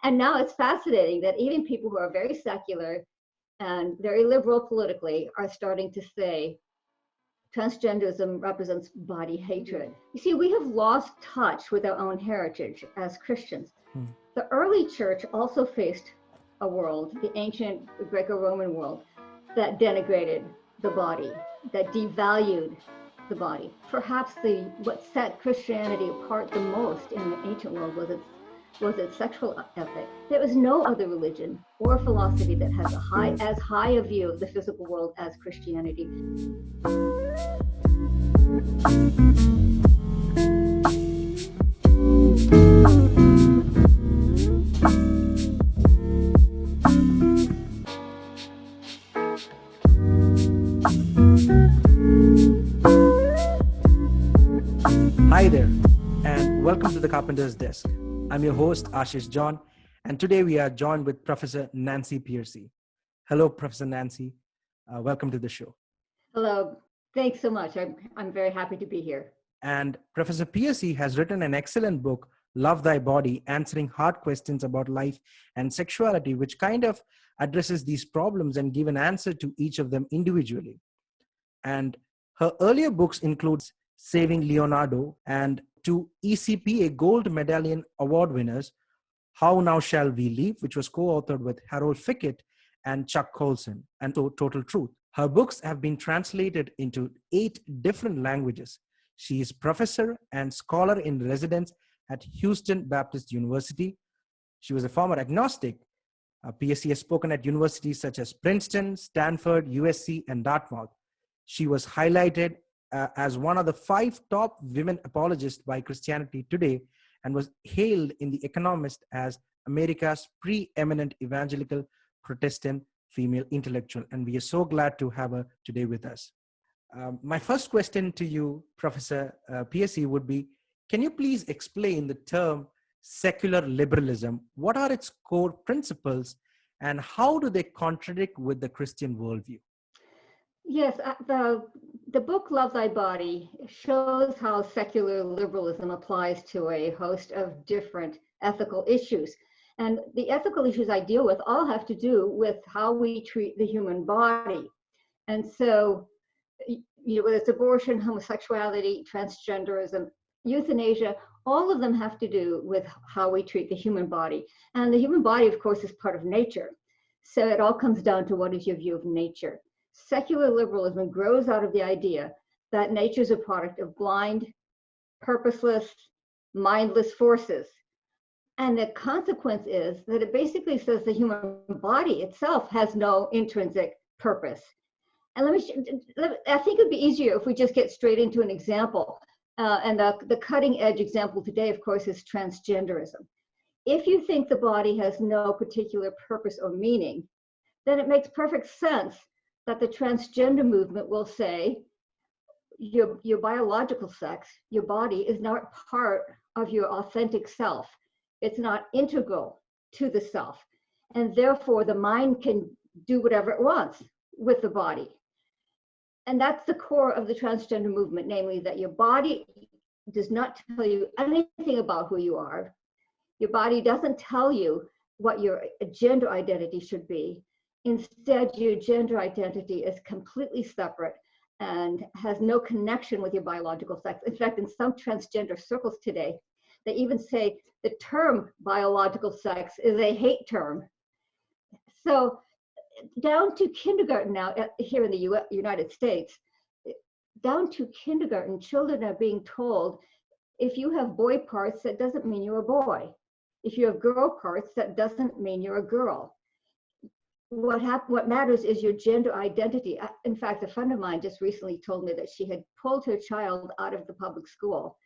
And now it's fascinating that even people who are very secular and very liberal politically are starting to say transgenderism represents body hatred. You see, we have lost touch with our own heritage as Christians. The early church also faced a world, the ancient Greco-Roman world, that denigrated the body, that devalued the body. Perhaps what set Christianity apart the most in the ancient world was its sexual ethic. There was no other religion or philosophy that has as high a view of the physical world as Christianity. Hi there, and welcome to the Carpenter's Desk. I'm your host, Ashish John, and today we are joined with Professor Nancy Pearcey. Hello, Professor Nancy. Welcome to the show. Hello. Thanks so much. I'm very happy to be here. And Professor Pearcey has written an excellent book, Love Thy Body, answering hard questions about life and sexuality, which kind of addresses these problems and give an answer to each of them individually. And her earlier books include Saving Leonardo and two ECPA Gold Medallion Award winners, How Now Shall We Live, which was co-authored with Harold Fickett and Chuck Colson, and Total Truth. Her books have been translated into 8 different languages. She is professor and scholar in residence at Houston Baptist University. She was a former agnostic. PSC has spoken at universities such as Princeton, Stanford, USC, and Dartmouth. She was highlighted as one of the 5 top women apologists by Christianity Today and was hailed in The Economist as America's preeminent evangelical Protestant female intellectual. And we are so glad to have her today with us. My first question to you, Professor Pearcey, would be, can you please explain the term secular liberalism? What are its core principles and how do they contradict with the Christian worldview? Yes, the book Love Thy Body shows how secular liberalism applies to a host of different ethical issues. And the ethical issues I deal with all have to do with how we treat the human body. And so, whether it's abortion, homosexuality, transgenderism, euthanasia, all of them have to do with how we treat the human body. And the human body, of course, is part of nature. So it all comes down to what is your view of nature. Secular liberalism grows out of the idea that nature is a product of blind, purposeless, mindless forces. And the consequence is that it basically says the human body itself has no intrinsic purpose. And I think it would be easier if we just get straight into an example. And the cutting edge example today, of course, is transgenderism. If you think the body has no particular purpose or meaning, then it makes perfect sense that the transgender movement will say your biological sex, your body, is not part of your authentic self. It's not integral to the self. And therefore, the mind can do whatever it wants with the body. And that's the core of the transgender movement, namely that your body does not tell you anything about who you are. Your body doesn't tell you what your gender identity should be. Instead, your gender identity is completely separate and has no connection with your biological sex. In fact, in some transgender circles today, they even say the term biological sex is a hate term. So down to kindergarten now, here in the United States, down to kindergarten, children are being told, if you have boy parts, that doesn't mean you're a boy. If you have girl parts, that doesn't mean you're a girl. What matters is your gender identity. In fact, a friend of mine just recently told me that she had pulled her child out of the public school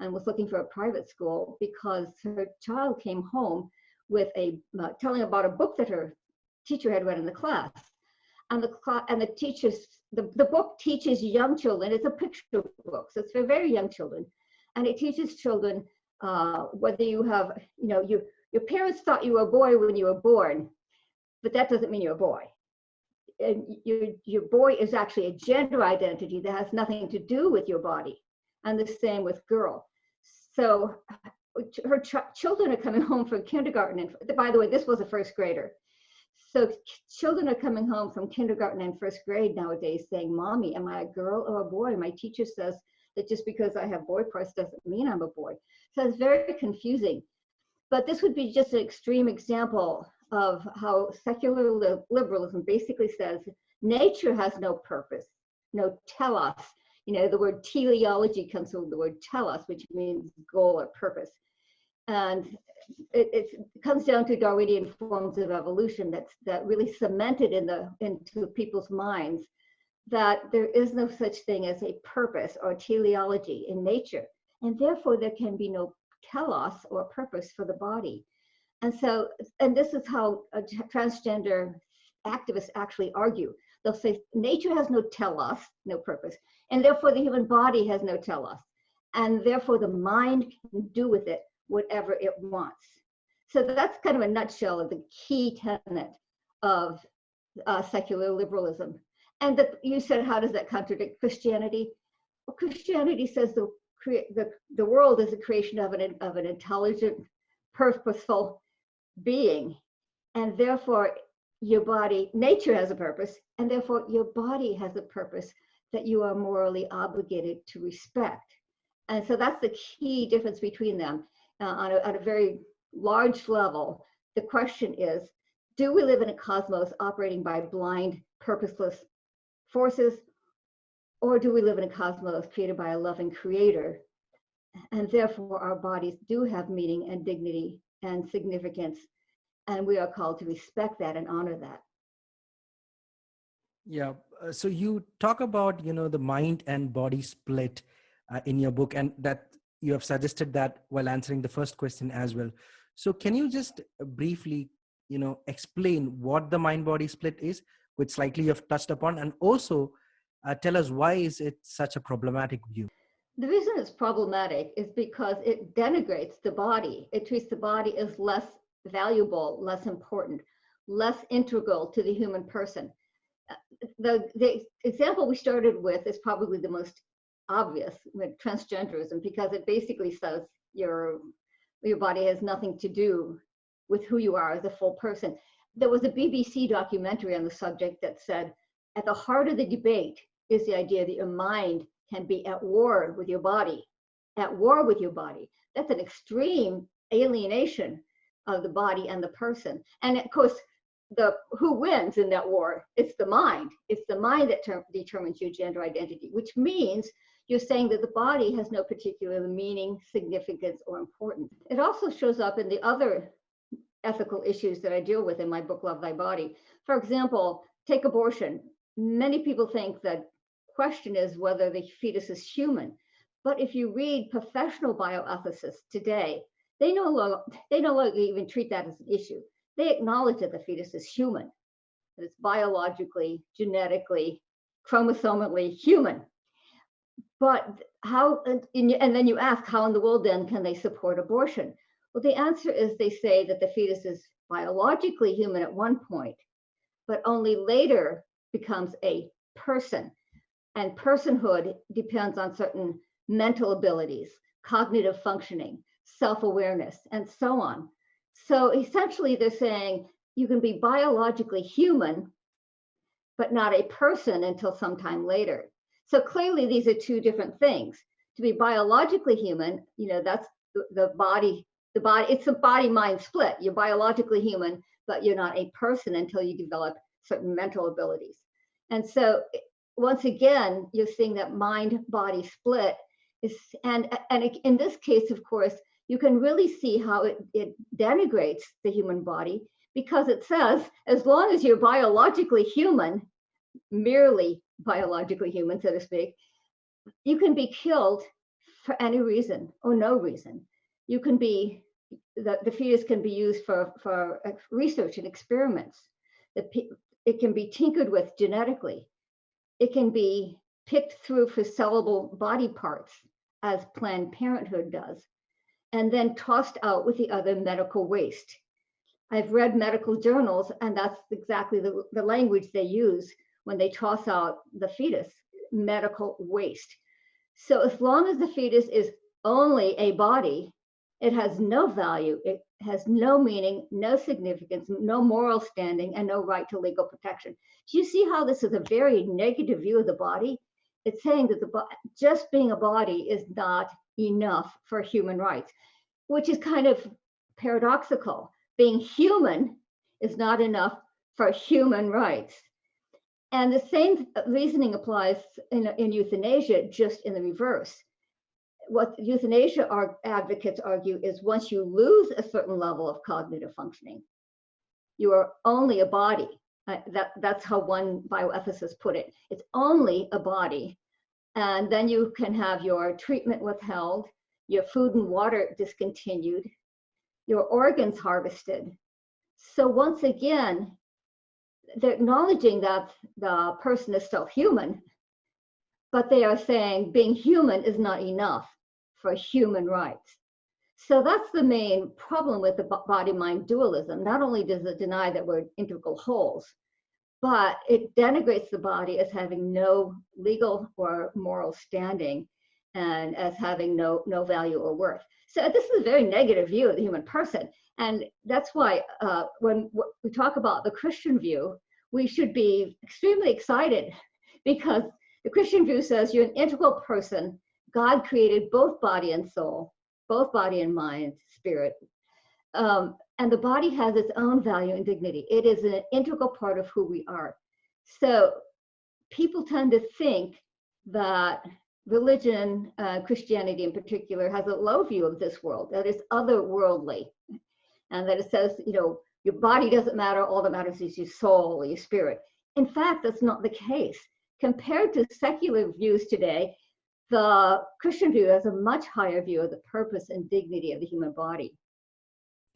and was looking for a private school because her child came home with telling about a book that her teacher had read in the class. And the book teaches young children, it's a picture book, so it's for very young children. And it teaches children whether you have, your parents thought you were a boy when you were born, but that doesn't mean you're a boy. And your boy is actually a gender identity that has nothing to do with your body. And the same with girl. So her children are coming home from kindergarten. And by the way, this was a first grader. So children are coming home from kindergarten and first grade nowadays saying, Mommy, am I a girl or a boy? My teacher says that just because I have boy parts doesn't mean I'm a boy. So it's very confusing. But this would be just an extreme example of how secular liberalism basically says nature has no purpose, no telos. You know, the word teleology comes from the word telos, which means goal or purpose. And it comes down to Darwinian forms of evolution that really cemented into people's minds that there is no such thing as a purpose or teleology in nature, and therefore there can be no telos or purpose for the body. And so, and this is how transgender activists actually argue. They'll say nature has no telos, no purpose, and therefore the human body has no telos, and therefore the mind can do with it whatever it wants. So that's kind of a nutshell of the key tenet of secular liberalism. And you said, how does that contradict Christianity? Well, Christianity says the world is a creation of an intelligent, purposeful being, and therefore your body, nature has a purpose, and therefore your body has a purpose that you are morally obligated to respect. And so that's the key difference between them. On a very large level, the question is, do we live in a cosmos operating by blind, purposeless forces, or do we live in a cosmos created by a loving creator? And therefore our bodies do have meaning and dignity and significance, and we are called to respect that and honor that. Yeah, so you talk about, the mind and body split in your book, and that you have suggested that while answering the first question as well. So can you just briefly, explain what the mind-body split is, which slightly you've touched upon, and also tell us why is it such a problematic view? The reason it's problematic is because it denigrates the body. It treats the body as less valuable, less important, less integral to the human person. The example we started with is probably the most obvious with transgenderism, because it basically says your body has nothing to do with who you are as a full person. There was a BBC documentary on the subject that said, at the heart of the debate is the idea that your mind can be at war with your body, at war with your body. That's an extreme alienation of the body and the person. And of course, who wins in that war? It's the mind. It's the mind that determines your gender identity, which means you're saying that the body has no particular meaning, significance, or importance. It also shows up in the other ethical issues that I deal with in my book, Love Thy Body. For example, take abortion. Many people think the question is whether the fetus is human. But if you read professional bioethicists today, they no longer even treat that as an issue. They acknowledge that the fetus is human, that it's biologically, genetically, chromosomally human. But how, and then you ask, how in the world then can they support abortion? Well, the answer is they say that the fetus is biologically human at one point, but only later becomes a person. And personhood depends on certain mental abilities, cognitive functioning, self-awareness, and so on. So essentially they're saying you can be biologically human, but not a person until sometime later. So clearly these are two different things. To be biologically human, that's the body, it's a body-mind split. You're biologically human, but you're not a person until you develop certain mental abilities. And so once again, you're seeing that mind-body split is, and in this case, of course, you can really see how it denigrates the human body, because it says, as long as you're biologically human, merely biologically human, so to speak, you can be killed for any reason or no reason. You can be, the fetus can be used for research and experiments. It can be tinkered with genetically. It can be picked through for sellable body parts, as Planned Parenthood does, and then tossed out with the other medical waste. I've read medical journals, and that's exactly the language they use when they toss out the fetus, medical waste. So as long as the fetus is only a body, It has no value. It has no meaning, no significance, no moral standing, and no right to legal protection. Do you see how this is a very negative view of the body? It's saying that just being a body is not enough for human rights, which is kind of paradoxical. Being human is not enough for human rights. And the same reasoning applies in euthanasia, just in the reverse. What euthanasia advocates argue is once you lose a certain level of cognitive functioning, you are only a body. That's how one bioethicist put it. It's only a body. And then you can have your treatment withheld, your food and water discontinued, your organs harvested. So once again, they're acknowledging that the person is still human, but they are saying being human is not enough for human rights. So that's the main problem with the body-mind dualism. Not only does it deny that we're integral wholes, but it denigrates the body as having no legal or moral standing and as having no value or worth. So this is a very negative view of the human person. And that's why when we talk about the Christian view, we should be extremely excited, because the Christian view says you're an integral person. God created both body and soul, both body and mind, spirit. And the body has its own value and dignity. It is an integral part of who we are. So people tend to think that religion, Christianity in particular, has a low view of this world, that it's otherworldly, and that it says, your body doesn't matter, all that matters is your soul or your spirit. In fact, that's not the case. Compared to secular views today, the Christian view has a much higher view of the purpose and dignity of the human body.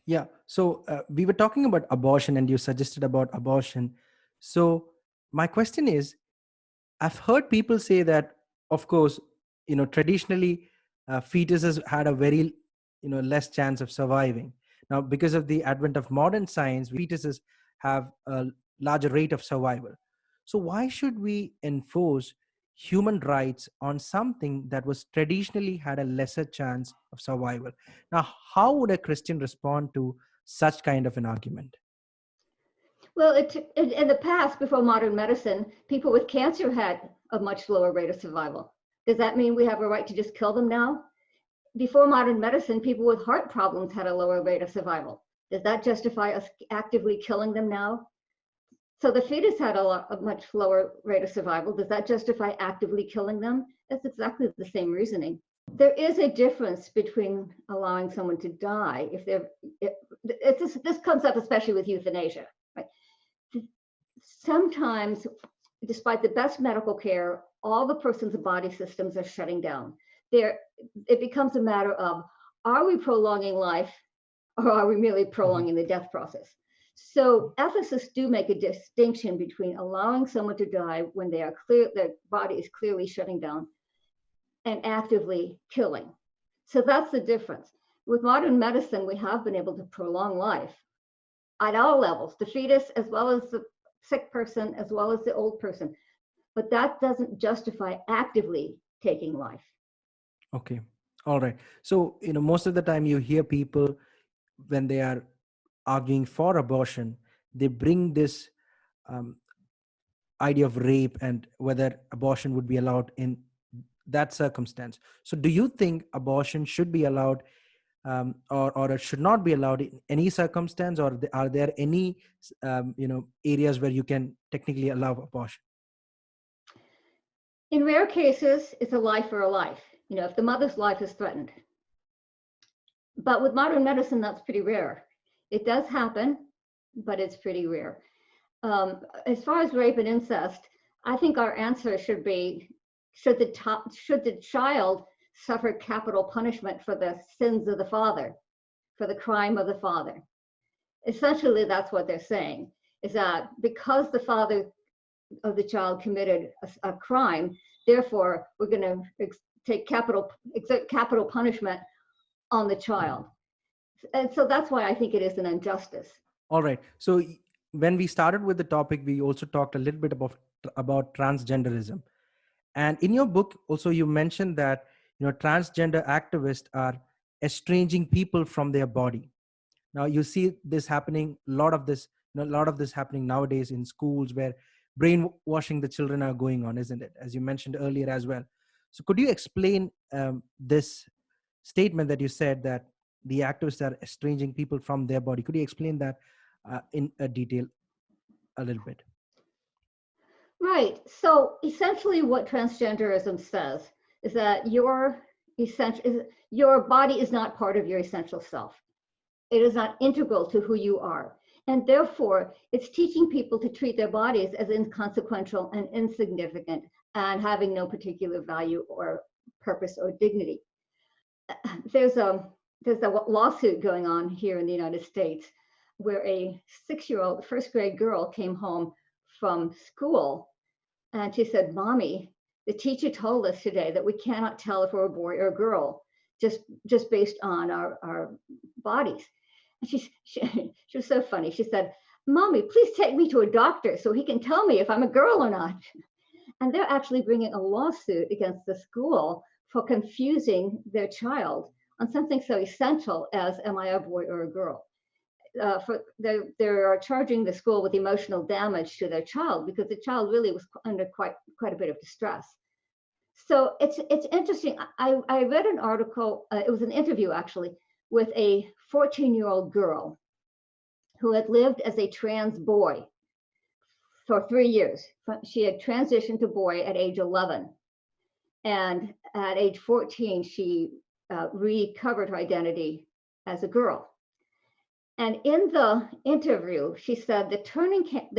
Yeah. So we were talking about abortion, and you suggested about abortion. So my question is, I've heard people say that, of course, traditionally, fetuses had a very, less chance of surviving. Now, because of the advent of modern science, fetuses have a larger rate of survival. So why should we enforce human rights on something that was traditionally had a lesser chance of survival? Now, how would a Christian respond to such kind of an argument? Well, in the past, before modern medicine, people with cancer had a much lower rate of survival. Does that mean we have a right to just kill them now? Before modern medicine, people with heart problems had a lower rate of survival. Does that justify us actively killing them now? So the fetus had a much lower rate of survival. Does that justify actively killing them? That's exactly the same reasoning. There is a difference between allowing someone to die this comes up especially with euthanasia. Right? Sometimes, despite the best medical care, all the person's body systems are shutting down. It becomes a matter of, are we prolonging life, or are we merely prolonging the death process? So ethicists do make a distinction between allowing someone to die when their body is clearly shutting down and actively killing. So that's the difference. With modern medicine, we have been able to prolong life at all levels, the fetus as well as the sick person, as well as the old person. But that doesn't justify actively taking life. Okay. All right. So, most of the time you hear people, when they are arguing for abortion, they bring this idea of rape and whether abortion would be allowed in that circumstance. So do you think abortion should be allowed or it should not be allowed in any circumstance, or are there any areas where you can technically allow abortion? In rare cases, it's a life for a life, if the mother's life is threatened. But with modern medicine, that's pretty rare. It does happen, but it's pretty rare. As far as rape and incest, I think our answer should be, should the child suffer capital punishment for the sins of the father, for the crime of the father? Essentially, that's what they're saying, is that because the father of the child committed a crime, therefore we're going to exert capital punishment on the child. And so that's why I think it is an injustice. All right. So when we started with the topic, we also talked a little bit about transgenderism. And in your book, also, you mentioned that transgender activists are estranging people from their body. Now you see this happening, a lot of this happening nowadays in schools, where brainwashing the children are going on, isn't it? As you mentioned earlier as well. So could you explain this statement that you said, that the activists are estranging people from their body? Could you explain that in a detail a little bit? Right. So essentially what transgenderism says is that your body is not part of your essential self. It is not integral to who you are. And therefore, it's teaching people to treat their bodies as inconsequential and insignificant and having no particular value or purpose or dignity. There's a lawsuit going on here in the United States where a 6-year-old first grade girl came home from school and she said, "Mommy, the teacher told us today that we cannot tell if we're a boy or a girl just based on our bodies." And she was so funny. She said, "Mommy, please take me to a doctor so he can tell me if I'm a girl or not." And they're actually bringing a lawsuit against the school for confusing their child on something so essential as, am I a boy or a girl? They are charging the school with emotional damage to their child because the child really was under quite a bit of distress. So it's interesting. I read an article, it was an interview actually, with a 14-year-old girl who had lived as a trans boy for 3 years. She had transitioned to boy at age 11. And at age 14, she recovered her identity as a girl. And in the interview, she said, the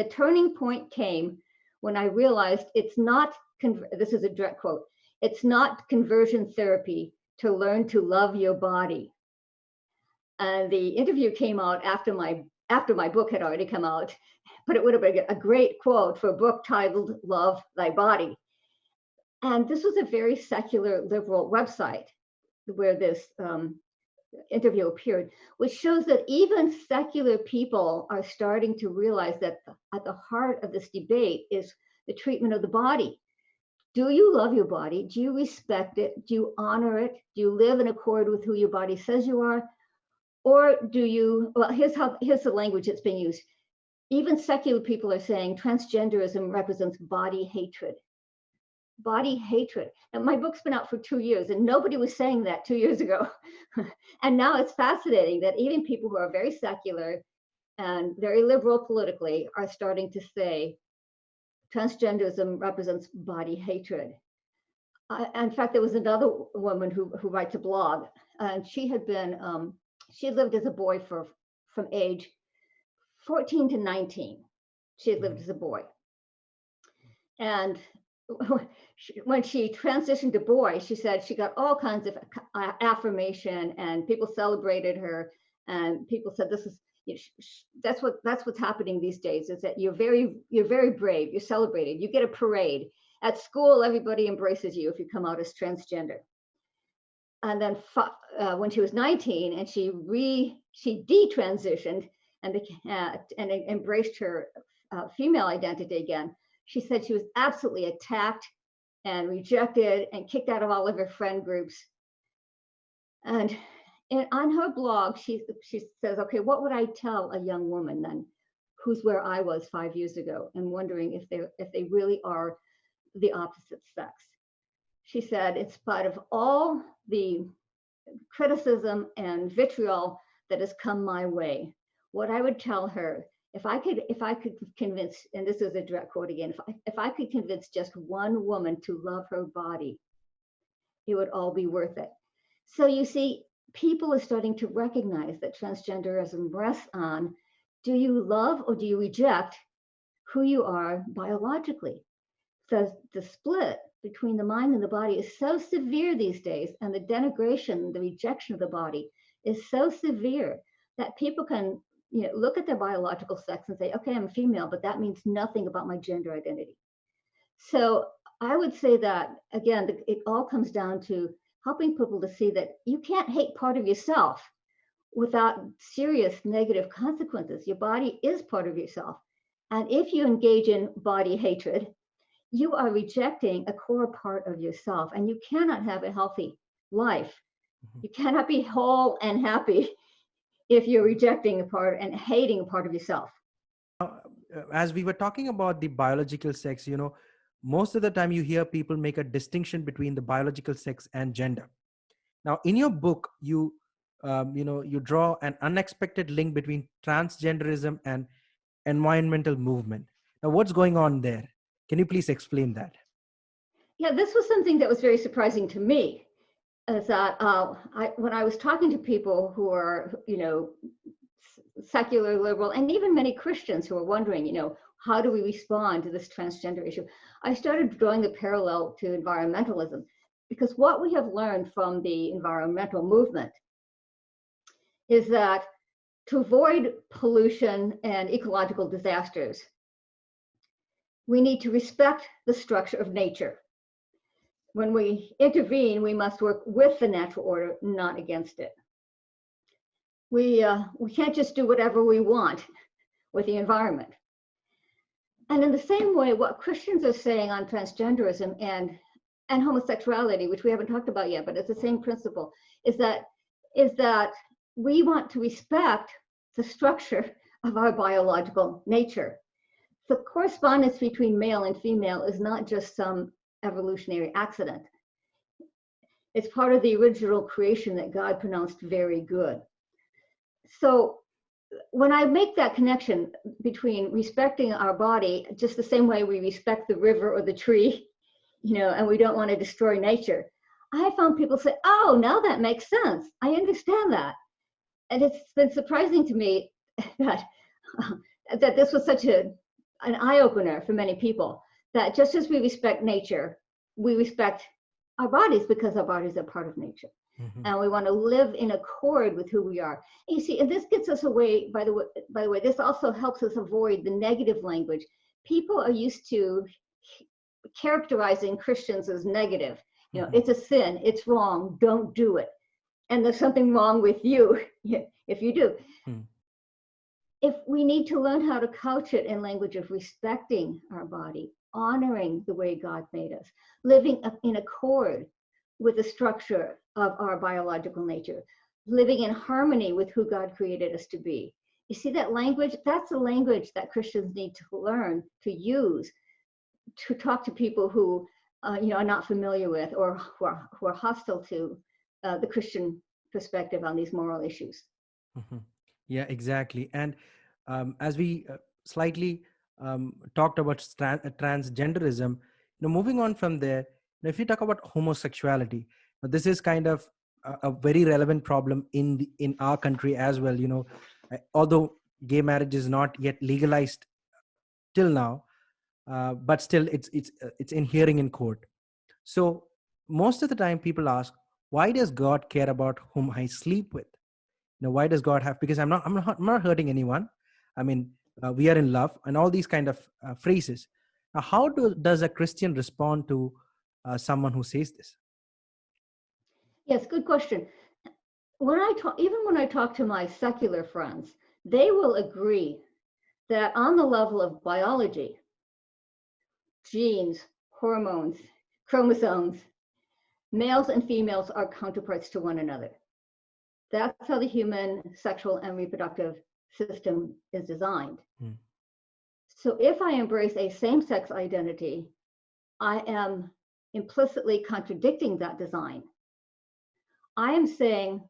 turning point came when I realized it's not, this is a direct quote, "It's not conversion therapy to learn to love your body." And the interview came out after my book had already come out, but it would have been a great quote for a book titled "Love Thy Body." And this was a very secular liberal website where this interview appeared, which shows that even secular people are starting to realize that at the heart of this debate is the treatment of the body. Do you love your body? Do you respect it? Do you honor it? Do you live in accord with who your body says you are? Or do you, well, here's the language that's being used. Even secular people are saying transgenderism represents body hatred. Body hatred. And my book's been out for 2 years and nobody was saying that 2 years ago. And now it's fascinating that even people who are very secular and very liberal politically are starting to say transgenderism represents body hatred. In fact, there was another woman who writes a blog, and she had lived as a boy from age 14 to 19. She had lived as a boy. And when she transitioned to boy, she said she got all kinds of affirmation, and people celebrated her, and people said, "This is, that's what's happening these days, is that you're very brave, you're celebrated, you get a parade. At school, everybody embraces you if you come out as transgender." And then when she was 19 and she detransitioned and embraced her female identity again, she said she was absolutely attacked and rejected and kicked out of all of her friend groups. And on her blog, she says, "Okay, what would I tell a young woman then who's where I was 5 years ago and wondering if they really are the opposite sex?" She said, "In spite of all the criticism and vitriol that has come my way, what I would tell her, if I could convince," and this is a direct quote again, if I could convince just one woman to love her body, it would all be worth it." So you see, people are starting to recognize that transgenderism rests on, do you love or do you reject who you are biologically? So the split between the mind and the body is so severe these days, and the denigration, the rejection of the body is so severe that people can look at their biological sex and say, "Okay, I'm a female, but that means nothing about my gender identity." So I would say that, again, it all comes down to helping people to see that you can't hate part of yourself without serious negative consequences. Your body is part of yourself. And if you engage in body hatred, you are rejecting a core part of yourself, and you cannot have a healthy life Mhm. You cannot be whole and happy if you're rejecting a part and hating a part of yourself. As we were talking about the biological sex, most of the time you hear people make a distinction between the biological sex and gender. Now, in your book, you draw an unexpected link between transgenderism and environmental movement. Now, what's going on there? Can you please explain that? Yeah, this was something that was very surprising to me. Is that when I was talking to people who are, secular, liberal, and even many Christians who are wondering, how do we respond to this transgender issue? I started drawing the parallel to environmentalism, because what we have learned from the environmental movement is that to avoid pollution and ecological disasters, we need to respect the structure of nature. When we intervene, we must work with the natural order, not against it. We can't just do whatever we want with the environment. And in the same way, what Christians are saying on transgenderism and homosexuality, which we haven't talked about yet, but it's the same principle, is that we want to respect the structure of our biological nature. The correspondence between male and female is not just some evolutionary accident. It's part of the original creation that God pronounced very good. So when I make that connection between respecting our body, just the same way we respect the river or the tree, and we don't want to destroy nature, I found people say, oh, now that makes sense. I understand that. And it's been surprising to me that this was such an eye-opener for many people, that just as we respect nature, we respect our bodies, because our bodies are part of nature. Mm-hmm. And we want to live in accord with who we are. And you see, and this gets us away, by the way, this also helps us avoid the negative language. People are used to characterizing Christians as negative. Mm-hmm. It's a sin, it's wrong, don't do it. And there's something wrong with you if you do. Mm. If we need to learn how to couch it in language of respecting our body, honoring the way God made us, living in accord with the structure of our biological nature, living in harmony with who God created us to be. You see that language? That's a language that Christians need to learn to use to talk to people who are not familiar with, or who are hostile to the Christian perspective on these moral issues. Mm-hmm. Yeah, exactly. And as we slightly talked about transgenderism, moving on from there, if you talk about homosexuality, this is kind of a very relevant problem in our country as well. Although gay marriage is not yet legalized till now, but still it's in hearing in court. So most of the time people ask, why does God care about whom I sleep with? Why does God have, because I'm not hurting anyone. I mean, we are in love, and all these kind of phrases. Now, how does a Christian respond to someone who says this? Yes, good question. When I talk to my secular friends, they will agree that on the level of biology, genes, hormones, chromosomes, males and females are counterparts to one another. That's how the human sexual and reproductive system is designed. Mm. So if I embrace a same-sex identity, I am implicitly contradicting that design. I am saying,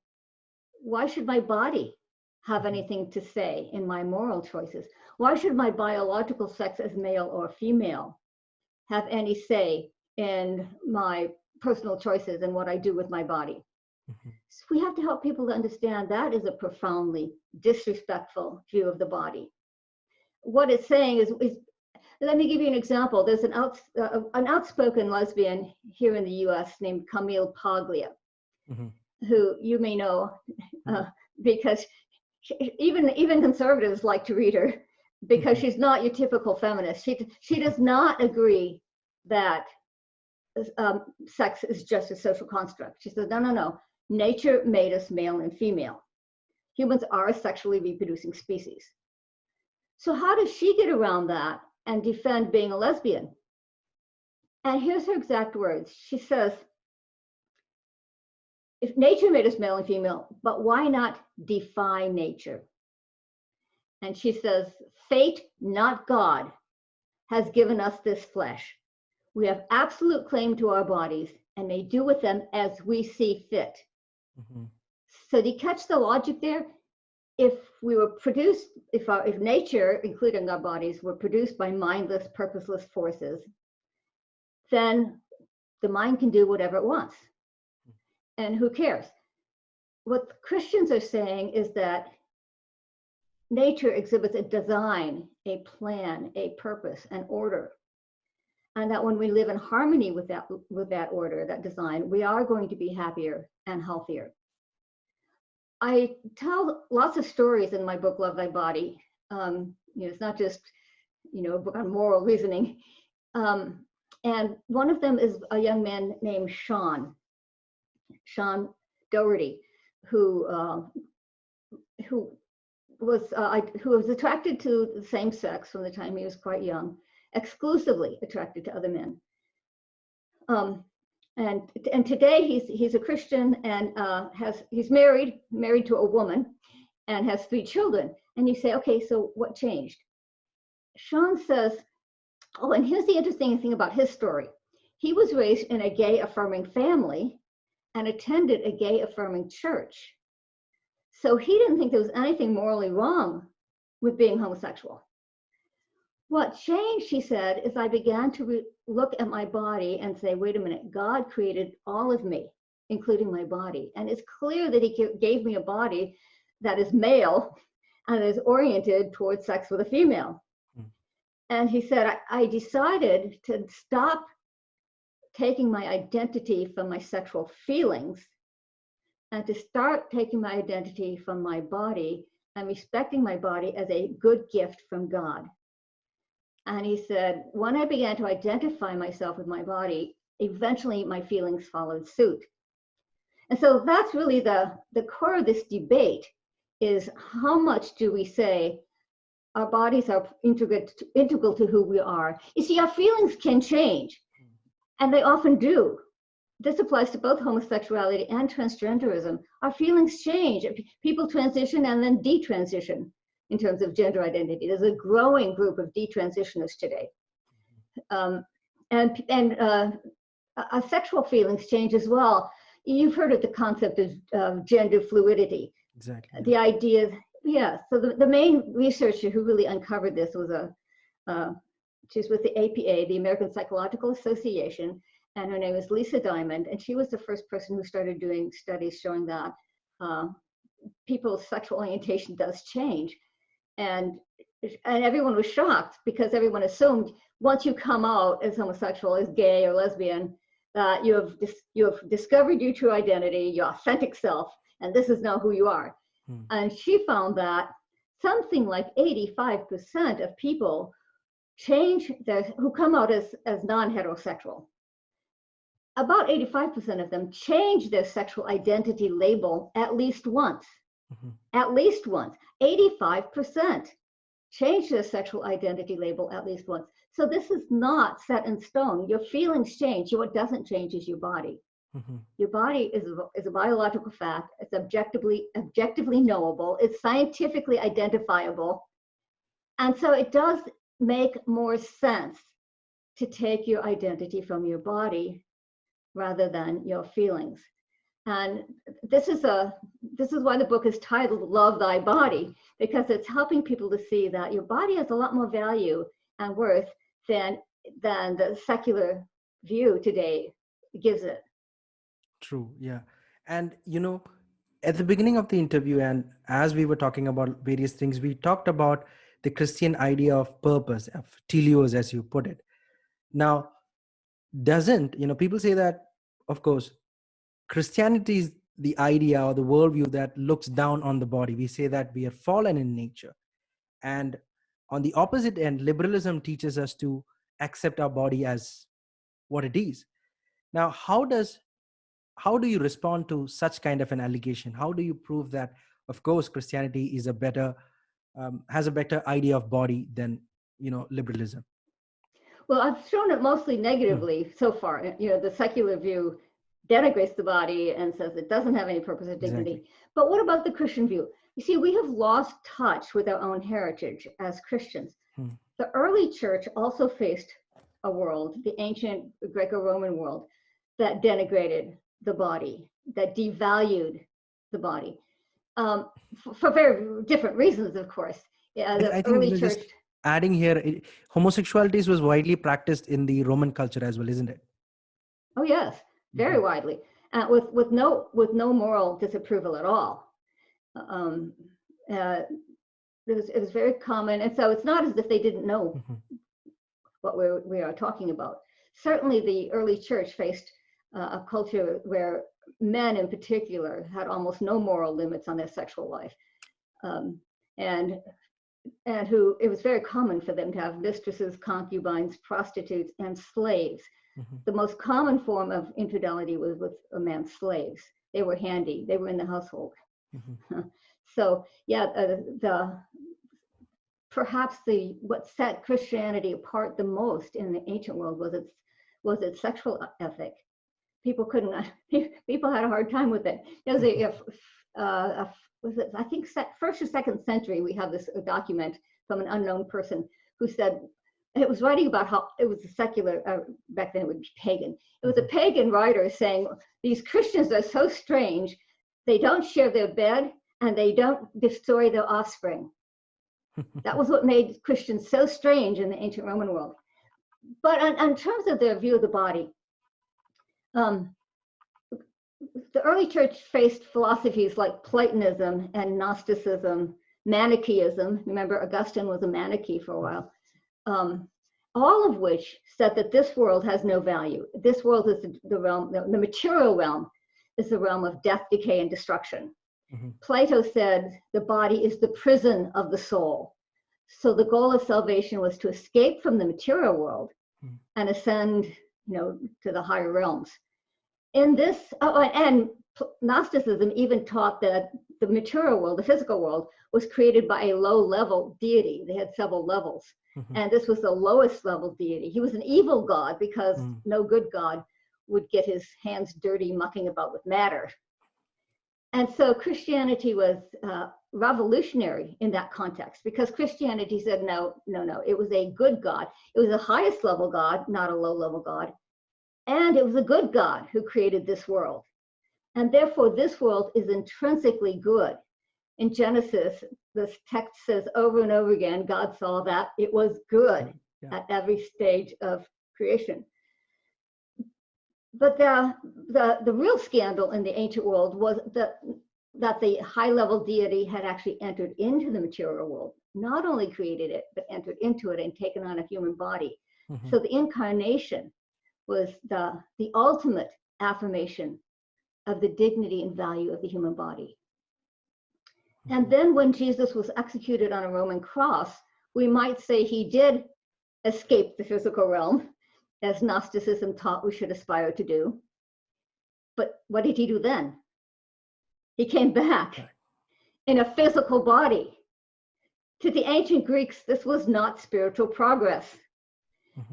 why should my body have anything to say in my moral choices? Why should my biological sex as male or female have any say in my personal choices and what I do with my body? Mm-hmm. So we have to help people to understand that is a profoundly disrespectful view of the body. What it's saying is let me give you an example. There's an outspoken lesbian here in the US named Camille Paglia, mm-hmm. who you may know because even conservatives like to read her, because mm-hmm. she's not your typical feminist. She does not agree that sex is just a social construct. She says, no. Nature made us male and female. Humans are a sexually reproducing species. So how does she get around that and defend being a lesbian? And here's her exact words. She says, if nature made us male and female, but why not defy nature? And she says, fate, not God, has given us this flesh. We have absolute claim to our bodies and may do with them as we see fit. Mm-hmm. So do you catch the logic there? If we were produced, if nature, including our bodies, were produced by mindless, purposeless forces, then the mind can do whatever it wants. And who cares? What Christians are saying is that nature exhibits a design, a plan, a purpose, an order. And that when we live in harmony with that order, that design, we are going to be happier and healthier. I tell lots of stories in my book, Love Thy Body. It's not just, a book on moral reasoning. And one of them is a young man named Sean Doherty, who was attracted to the same sex from the time he was quite young, exclusively attracted to other men. And today he's a Christian and he's married to a woman and has 3 children. And you say, okay, so what changed? Sean says, oh, and here's the interesting thing about his story. He was raised in a gay affirming family and attended a gay affirming church. So he didn't think there was anything morally wrong with being homosexual. What changed, he said, is I began to look at my body and say, wait a minute, God created all of me, including my body. And it's clear that he gave me a body that is male and is oriented towards sex with a female. And he said, I decided to stop taking my identity from my sexual feelings and to start taking my identity from my body and respecting my body as a good gift from God. And he said, when I began to identify myself with my body, eventually my feelings followed suit. And so that's really the core of this debate, is how much do we say our bodies are integral to who we are? You see, our feelings can change, and they often do. This applies to both homosexuality and transgenderism. Our feelings change. People transition and then detransition in terms of gender identity. There's a growing group of detransitioners today. Our sexual feelings change as well. You've heard of the concept of gender fluidity. Exactly. The idea, so the main researcher who really uncovered this was she's with the APA, the American Psychological Association, and her name is Lisa Diamond, and she was the first person who started doing studies showing that people's sexual orientation does change. And everyone was shocked because everyone assumed once you come out as homosexual, as gay or lesbian, that you have discovered your true identity, your authentic self, and this is now who you are. And she found that something like 85% of people who come out as non-heterosexual, about 85% of them change their sexual identity label at least once. At least once. 85% change their sexual identity label at least once. So this is not set in stone. Your feelings change. What doesn't change is your body. Your body is a biological fact. It's objectively knowable. It's scientifically identifiable. And so it does make more sense to take your identity from your body rather than your feelings. And this is why the book is titled Love Thy Body, because it's helping people to see that your body has a lot more value and worth than the secular view today gives it. True, yeah. And at the beginning of the interview, and as we were talking about various things, we talked about the Christian idea of purpose, of teleos, as you put it. Now, people say that, of course, Christianity is the idea or the worldview that looks down on the body. We say that we are fallen in nature. And on the opposite end, liberalism teaches us to accept our body as what it is. Now, how do you respond to such kind of an allegation? How do you prove that, of course, Christianity is has a better idea of body than, liberalism? Well, I've shown it mostly negatively so far. The secular view denigrates the body and says it doesn't have any purpose or dignity. Exactly. But what about the Christian view? You see, we have lost touch with our own heritage as Christians. The early church also faced a world, the ancient Greco-Roman world, that denigrated the body, that devalued the body, for very different reasons, of course. The I think, early church. just adding here, homosexuality was widely practiced in the Roman culture as well, isn't it? Oh yes, very widely, with no moral disapproval at all. It was very common, and so it's not as if they didn't know what we are talking about. Certainly, the early church faced a culture where men, in particular, had almost no moral limits on their sexual life, and who it was very common for them to have mistresses, concubines, prostitutes, and slaves. The most common form of infidelity was with a man's slaves. They were handy. They were in the household. So yeah, perhaps what set Christianity apart the most in the ancient world was its sexual ethic. People had a hard time with it. There was I think first or second century, we have this document from an unknown person who said, it was writing about how it was a secular, back then it would be pagan. It was a pagan writer saying, these Christians are so strange, they don't share their bed and they don't destroy their offspring. That was what made Christians so strange in the ancient Roman world. But in terms of their view of the body, the early church faced philosophies like Platonism and Gnosticism, Manichaeism. Remember, Augustine was a Manichae for a while. All of which said that this world has no value. This world is the realm, the material realm is the realm of death, decay, and destruction. Plato said the body is the prison of the soul. So the goal of salvation was to escape from the material world and ascend, to the higher realms. In this, and Gnosticism even taught that the material world, the physical world, was created by a low-level deity. They had several levels. And this was the lowest level deity. He was an evil god because no good god would get his hands dirty mucking about with matter. And so Christianity was revolutionary in that context, because Christianity said, no, it was a good God. It was the highest level God, not a low level God. And it was a good God who created this world. And therefore, this world is intrinsically good. In Genesis, this text says over and over again, God saw that it was good at every stage of creation. But the real scandal in the ancient world was that the high-level deity had actually entered into the material world, not only created it, but entered into it and taken on a human body. So the incarnation was the ultimate affirmation of the dignity and value of the human body. And then when Jesus was executed on a Roman cross, we might say he did escape the physical realm, as Gnosticism taught we should aspire to do. But what did he do then? He came back in a physical body. To the ancient Greeks, this was not spiritual progress.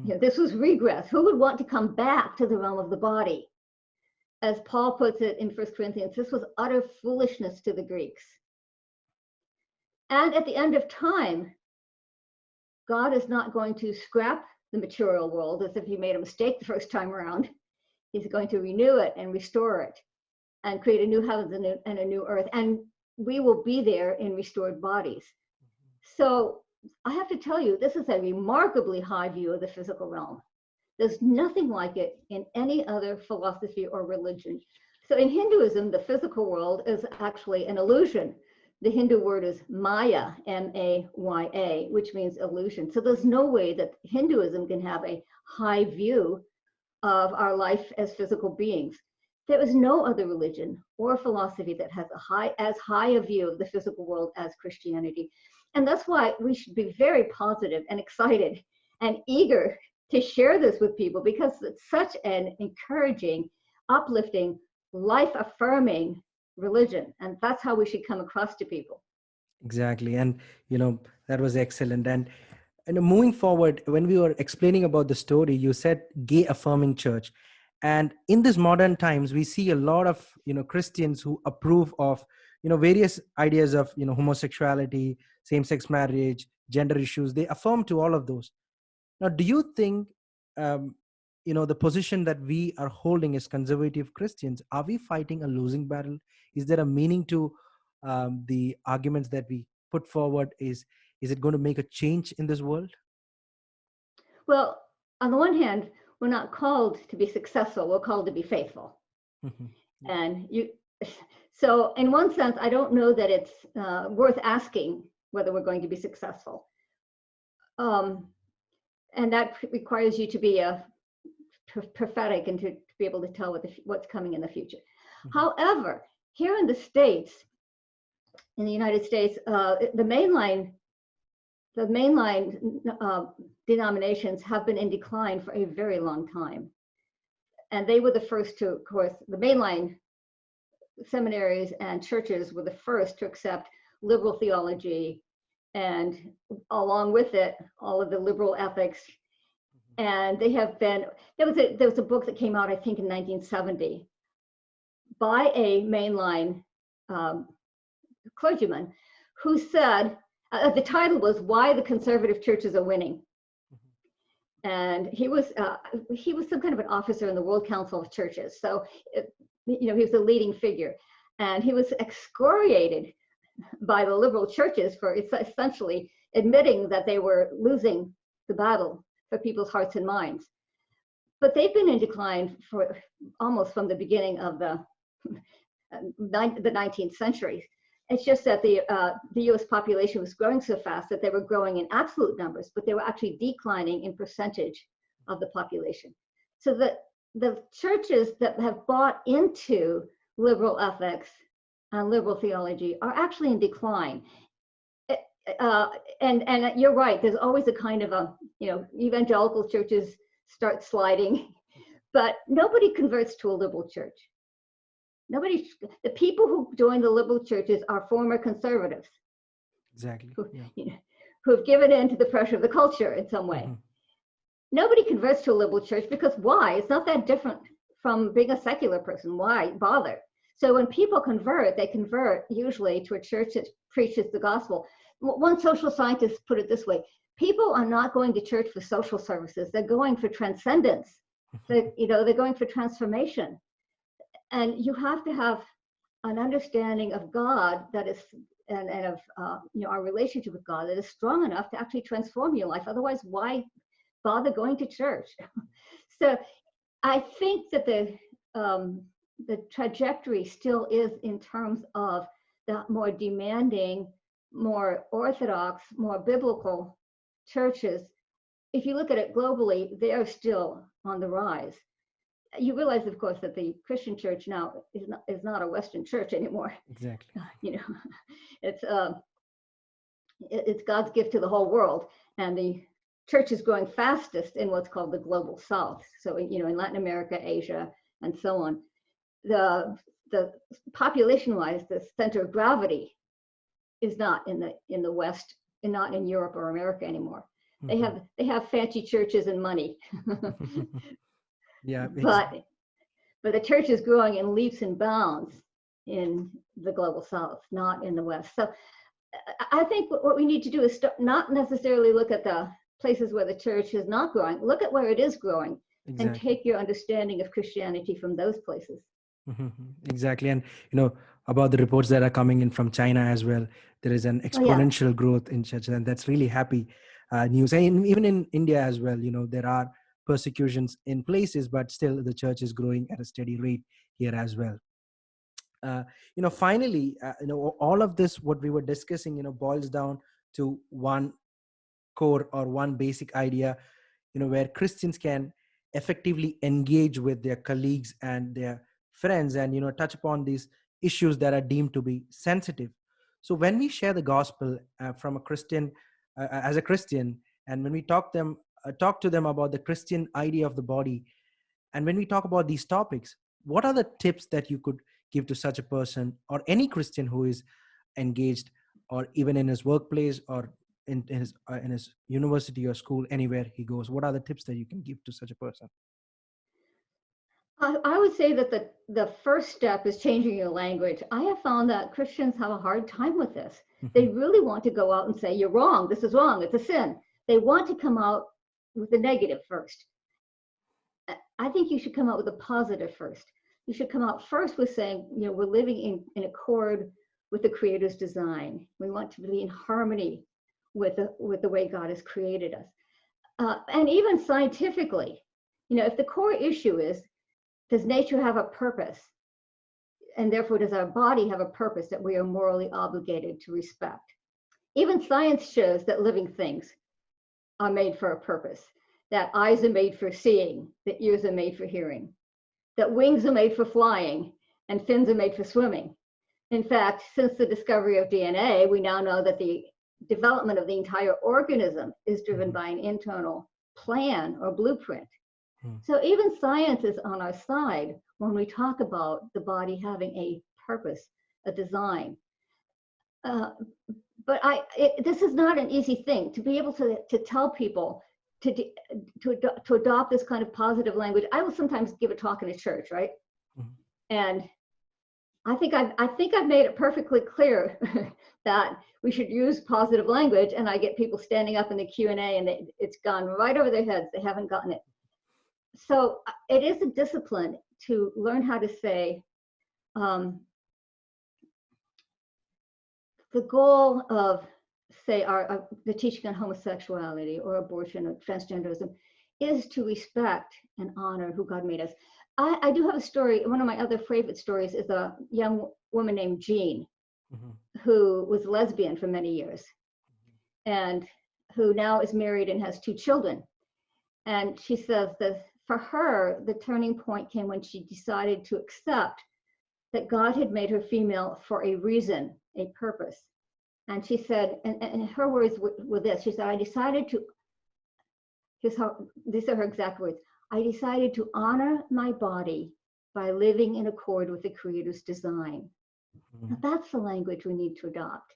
This was regress. Who would want to come back to the realm of the body? As Paul puts it in 1 Corinthians, this was utter foolishness to the Greeks. And at the end of time, God is not going to scrap the material world as if he made a mistake the first time around. He's going to renew it and restore it and create a new heavens and a new earth. And we will be there in restored bodies. So I have to tell you, this is a remarkably high view of the physical realm. There's nothing like it in any other philosophy or religion. So in Hinduism, the physical world is actually an illusion. The Hindu word is Maya, M-A-Y-A, which means illusion. So there's no way that Hinduism can have a high view of our life as physical beings. There is no other religion or philosophy that has as high a view of the physical world as Christianity. And that's why we should be very positive and excited and eager to share this with people, because it's such an encouraging, uplifting, life-affirming religion, and that's how we should come across to people. Exactly. And that was excellent. And moving forward, when we were explaining about the story, you said gay affirming church, And in these modern times, we see a lot of Christians who approve of various ideas of homosexuality, same-sex marriage, gender issues. They affirm to all of those. Now, do you think um, the position that we are holding as conservative Christians, are we fighting a losing battle? Is there a meaning to the arguments that we put forward? Is it going to make a change in this world? Well, on the one hand, we're not called to be successful, we're called to be faithful. Yeah. And so in one sense, I don't know that it's worth asking whether we're going to be successful. And that requires you to be prophetic and to be able to tell what's coming in the future. However, here in the States, in the United States, the mainline denominations have been in decline for a very long time. And they were the first to, of course, the mainline seminaries and churches were the first to accept liberal theology, and along with it, all of the liberal ethics. And they have been, there was a book that came out, I think, in 1970 by a mainline clergyman who said, the title was "Why the Conservative Churches Are Winning." And he was some kind of an officer in the World Council of Churches. So, he was a leading figure. And he was excoriated by the liberal churches for essentially admitting that they were losing the battle for people's hearts and minds. But they've been in decline for almost from the beginning of the 19th century. It's just that the US population was growing so fast that they were growing in absolute numbers, but they were actually declining in percentage of the population. So the churches that have bought into liberal ethics and liberal theology are actually in decline. And you're right, there's always a kind of a, evangelical churches start sliding, but nobody converts to a liberal church. The people who join the liberal churches are former conservatives. Exactly. Who have given in to the pressure of the culture in some way. Nobody converts to a liberal church because why? It's not that different from being a secular person. Why bother? So when people convert, they convert usually to a church that preaches the gospel. One social scientist put it this way: people are not going to church for social services. They're going for transcendence. They're going for transformation. And you have to have an understanding of God that is, and of our relationship with God that is strong enough to actually transform your life. Otherwise, why bother going to church? So I think that the trajectory still is in terms of the more demanding, more orthodox, more biblical churches. If you look at it globally, they are still on the rise. You realize, of course, that the Christian church now is not a Western church anymore. Exactly. It's God's gift to the whole world, and the church is growing fastest in what's called the global South. So, in Latin America, Asia, and so on. The population-wise, the center of gravity is not in the West, and not in Europe or America anymore. They have fancy churches and money. Yeah, but the church is growing in leaps and bounds in the global South, not in the West. So I think what we need to do is not necessarily look at the places where the church is not growing. Look at where it is growing. Exactly. And take your understanding of Christianity from those places. Exactly. And about the reports that are coming in from China as well, there is an exponential growth in church, and that's really happy news. And even in India as well, there are persecutions in places, but still the church is growing at a steady rate here as well. Finally, all of this, what we were discussing, boils down to one core or one basic idea, where Christians can effectively engage with their colleagues and their friends and, touch upon these issues that are deemed to be sensitive. So when we share the gospel from a Christian, as a Christian, and when we talk to them about the Christian idea of the body, and when we talk about these topics, what are the tips that you could give to such a person or any Christian who is engaged, or even in his workplace or in his university or school, anywhere he goes? What are the tips that you can give to such a person? I would say that the first step is changing your language. I have found that Christians have a hard time with this. They really want to go out and say, you're wrong, this is wrong, it's a sin. They want to come out with the negative first. I think you should come out with a positive first. You should come out first with saying, we're living in accord with the Creator's design. We want to be in harmony with the way God has created us. And even scientifically, if the core issue is, does nature have a purpose? And therefore, does our body have a purpose that we are morally obligated to respect? Even science shows that living things are made for a purpose, that eyes are made for seeing, that ears are made for hearing, that wings are made for flying, and fins are made for swimming. In fact, since the discovery of DNA, we now know that the development of the entire organism is driven by an internal plan or blueprint. So even science is on our side when we talk about the body having a purpose, a design. But this is not an easy thing to be able to tell people to adopt this kind of positive language. I will sometimes give a talk in a church, right? And I think I've made it perfectly clear that we should use positive language, and I get people standing up in the Q&A and it's gone right over their heads. They haven't gotten it. So it is a discipline to learn how to say, the goal of, say, the teaching on homosexuality or abortion or transgenderism is to respect and honor who God made us. I do have a story. One of my other favorite stories is a young woman named Jean, who was lesbian for many years, and who now is married and has 2 children. And she says that for her, the turning point came when she decided to accept that God had made her female for a reason, a purpose. And she said, and her words were this, she said, these are her exact words, I decided to honor my body by living in accord with the Creator's design. Now, that's the language we need to adopt.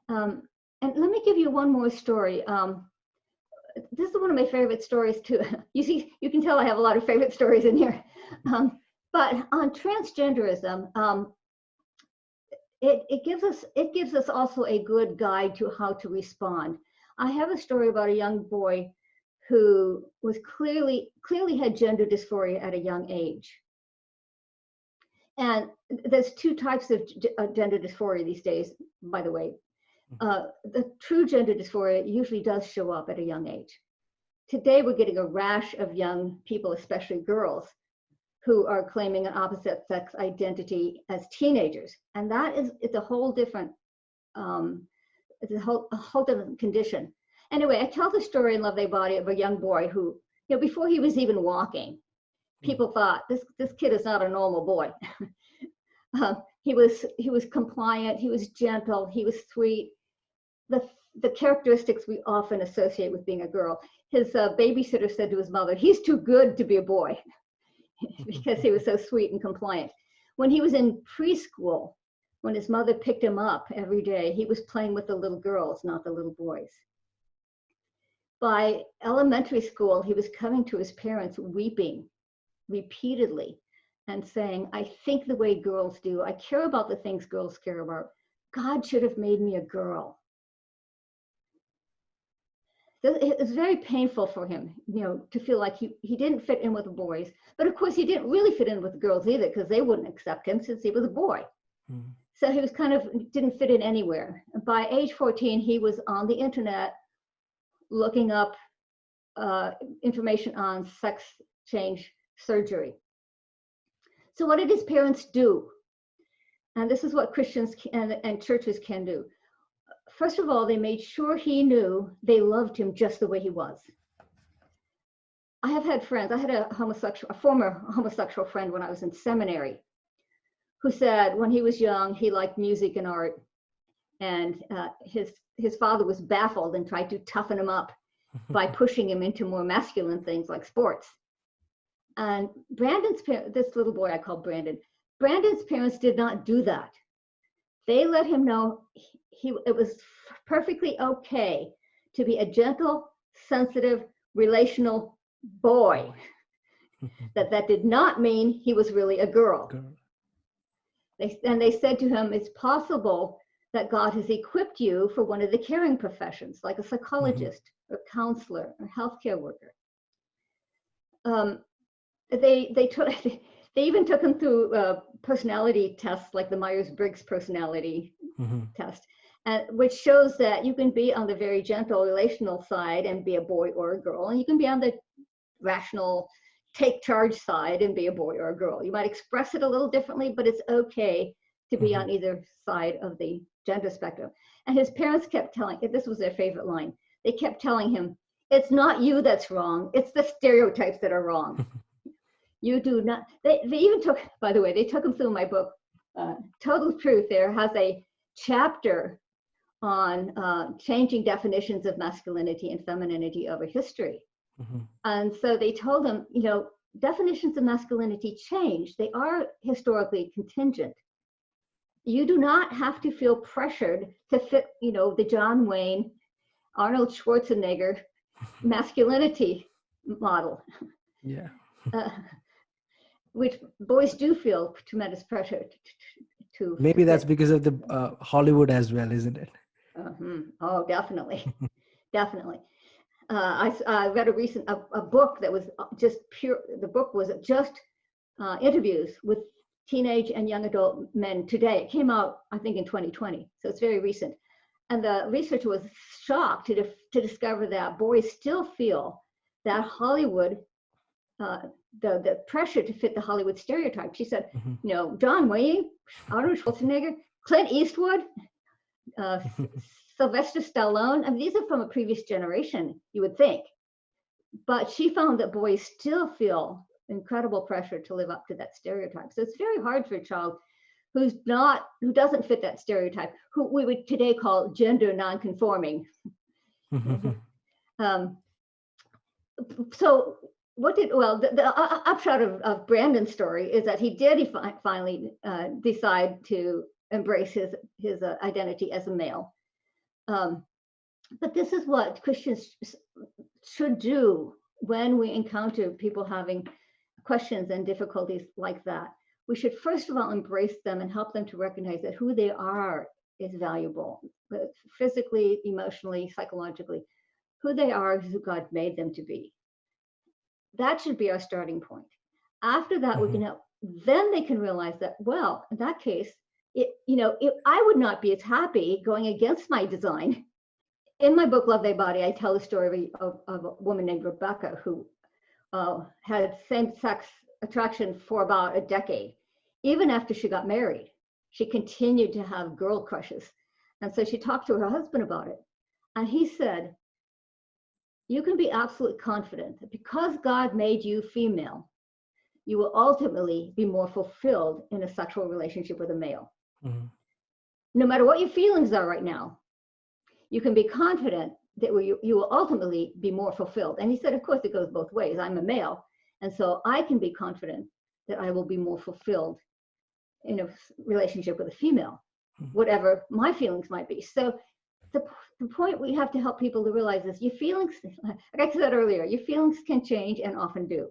And let me give you one more story. This is one of my favorite stories too. You can tell I have a lot of favorite stories in here. But on transgenderism, it gives us also a good guide to how to respond. I have a story about a young boy who was clearly had gender dysphoria at a young age. And there's 2 types of gender dysphoria these days, by the way. The true gender dysphoria usually does show up at a young age. Today, we're getting a rash of young people, especially girls, who are claiming an opposite sex identity as teenagers. And that it's a whole different, it's a whole different condition. Anyway, I tell the story in Love Thy Body of a young boy who, before he was even walking, people thought this kid is not a normal boy. He was compliant, he was gentle, he was sweet. The characteristics we often associate with being a girl. His babysitter said to his mother, he's too good to be a boy, because he was so sweet and compliant. When he was in preschool, when his mother picked him up every day, he was playing with the little girls, not the little boys. By elementary school, he was coming to his parents weeping repeatedly and saying, I think the way girls do. I care about the things girls care about. God should have made me a girl. It was very painful for him, to feel like he didn't fit in with the boys. But of course, he didn't really fit in with the girls either, because they wouldn't accept him since he was a boy. So he was didn't fit in anywhere. By age 14, he was on the internet looking up information on sex change surgery. So what did his parents do? And this is what Christians and churches can do. First of all, they made sure he knew they loved him just the way he was. I have had friends. I had a former homosexual friend when I was in seminary, who said when he was young, he liked music and art, and his father was baffled and tried to toughen him up by pushing him into more masculine things like sports. And Brandon's parents, this little boy I call Brandon, Brandon's parents did not do that. They let him know it was perfectly okay to be a gentle, sensitive, relational boy. That did not mean he was really a girl. They said to him, it's possible that God has equipped you for one of the caring professions, like a psychologist or counselor or healthcare worker. They even took him through personality tests, like the Myers-Briggs personality test, which shows that you can be on the very gentle relational side and be a boy or a girl, and you can be on the rational take charge side and be a boy or a girl. You might express it a little differently, but it's okay to be on either side of the gender spectrum. And his parents kept telling, this was their favorite line, they kept telling him, it's not you that's wrong, it's the stereotypes that are wrong. You do not, they even took, by the way, they took him through my book, Total Truth there has a chapter on changing definitions of masculinity and femininity over history. And so they told him, definitions of masculinity change. They are historically contingent. You do not have to feel pressured to fit, the John Wayne, Arnold Schwarzenegger masculinity model. Yeah. Which boys do feel tremendous pressure to Maybe that's because of the Hollywood as well, isn't it? Oh, definitely. Definitely. I read a book that was just pure, the book was just interviews with teenage and young adult men today. It came out, I think, in 2020, so it's very recent. And the researcher was shocked to discover that boys still feel that Hollywood, the pressure to fit the Hollywood stereotype. She said, John Wayne, Arnold Schwarzenegger, Clint Eastwood, Sylvester Stallone, I mean, these are from a previous generation, you would think. But she found that boys still feel incredible pressure to live up to that stereotype. So it's very hard for a child who doesn't fit that stereotype, who we would today call gender nonconforming. So the upshot of Brandon's story is that he did finally decide to embrace his identity as a male. But this is what Christians should do when we encounter people having questions and difficulties like that. We should first of all embrace them and help them to recognize that who they are is valuable, physically, emotionally, psychologically. Who they are is who God made them to be. That should be our starting point. After that, we can help. Then they can realize that, well, in that case, I would not be as happy going against my design. In my book, Love Thy Body, I tell the story of a woman named Rebecca who had same-sex attraction for about a decade. Even after she got married, she continued to have girl crushes. And so she talked to her husband about it. And he said, you can be absolutely confident that because God made you female, you will ultimately be more fulfilled in a sexual relationship with a male. No matter what your feelings are right now, you can be confident that you will ultimately be more fulfilled. And he said, of course, it goes both ways. I'm a male, and so I can be confident that I will be more fulfilled in a relationship with a female, whatever my feelings might be. So the point we have to help people to realize is your feelings, like I said earlier, your feelings can change and often do.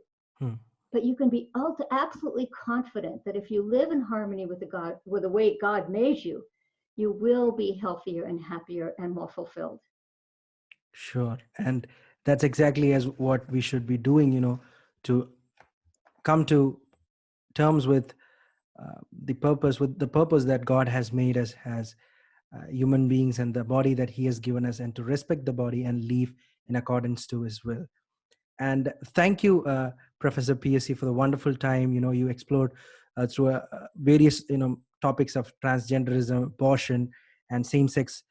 But you can be absolutely confident that if you live in harmony with the way God made you, you will be healthier and happier and more fulfilled. Sure. And that's exactly as what we should be doing, to come to terms with the purpose that God has made us as human beings and the body that he has given us, and to respect the body and live in accordance to his will. And thank you, Professor Pearcey, for the wonderful time. You explored through various, topics of transgenderism, abortion, and same-sex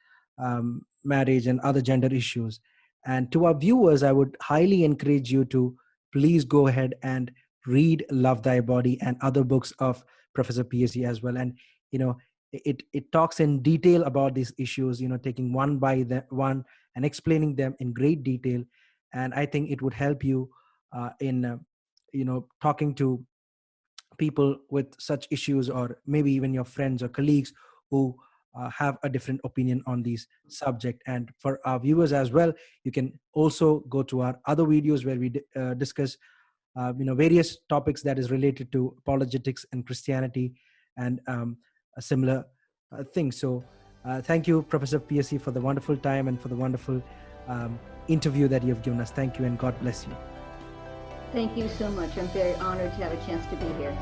marriage and other gender issues. And to our viewers, I would highly encourage you to please go ahead and read Love Thy Body and other books of Professor Pearcey as well. And, it talks in detail about these issues, taking one by one and explaining them in great detail. And I think it would help you in, talking to people with such issues, or maybe even your friends or colleagues who have a different opinion on these subject. And for our viewers as well, you can also go to our other videos where we discuss various topics that is related to apologetics and Christianity and a similar things. So thank you, Professor Pearcey, for the wonderful time and for the wonderful interview that you've given us. Thank you, and God bless you. Thank you so much. I'm very honored to have a chance to be here.